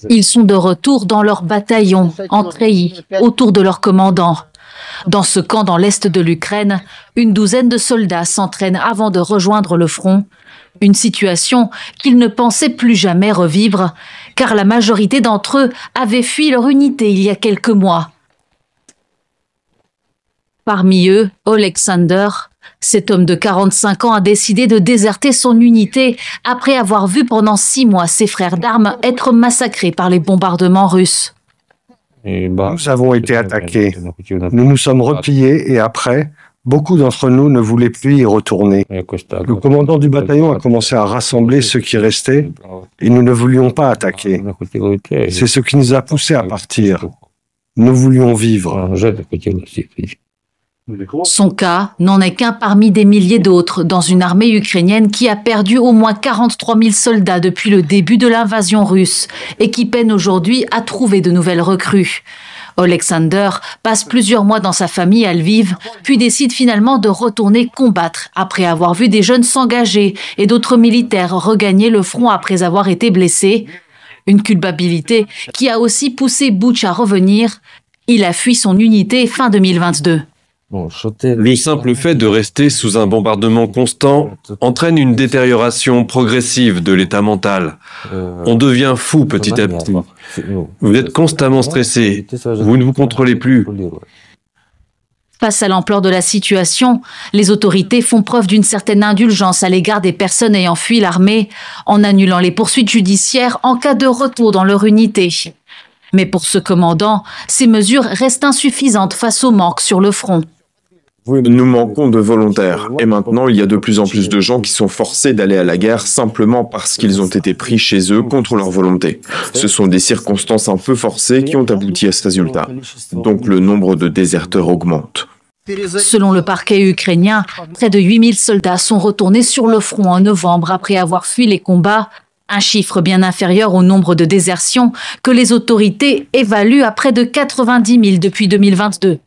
Ils sont de retour dans leur bataillon, en treillis, autour de leur commandant. Dans ce camp dans l'est de l'Ukraine, une douzaine de soldats s'entraînent avant de rejoindre le front. Une situation qu'ils ne pensaient plus jamais revivre, car la majorité d'entre eux avaient fui leur unité il y a quelques mois. Parmi eux, Alexander, cet homme de 45 ans a décidé de déserter son unité après avoir vu pendant 6 mois ses frères d'armes être massacrés par les bombardements russes. Nous avons été attaqués. Nous nous sommes repliés et après, beaucoup d'entre nous ne voulaient plus y retourner. Le commandant du bataillon a commencé à rassembler ceux qui restaient et nous ne voulions pas attaquer. C'est ce qui nous a poussés à partir. Nous voulions vivre. Son cas n'en est qu'un parmi des milliers d'autres dans une armée ukrainienne qui a perdu au moins 43 000 soldats depuis le début de l'invasion russe et qui peine aujourd'hui à trouver de nouvelles recrues. Alexander passe plusieurs mois dans sa famille à Lviv, puis décide finalement de retourner combattre après avoir vu des jeunes s'engager et d'autres militaires regagner le front après avoir été blessés. Une culpabilité qui a aussi poussé Butch à revenir. Il a fui son unité fin 2022. Le simple fait de rester sous un bombardement constant entraîne une détérioration progressive de l'état mental. On devient fou petit à petit. Vous êtes constamment stressé. Vous ne vous contrôlez plus. Face à l'ampleur de la situation, les autorités font preuve d'une certaine indulgence à l'égard des personnes ayant fui l'armée, en annulant les poursuites judiciaires en cas de retour dans leur unité. Mais pour ce commandant, ces mesures restent insuffisantes face au manque sur le front. Nous manquons de volontaires et maintenant il y a de plus en plus de gens qui sont forcés d'aller à la guerre simplement parce qu'ils ont été pris chez eux contre leur volonté. Ce sont des circonstances un peu forcées qui ont abouti à ce résultat. Donc le nombre de déserteurs augmente. Selon le parquet ukrainien, près de 8000 soldats sont retournés sur le front en novembre après avoir fui les combats, un chiffre bien inférieur au nombre de désertions que les autorités évaluent à près de 90 000 depuis 2022.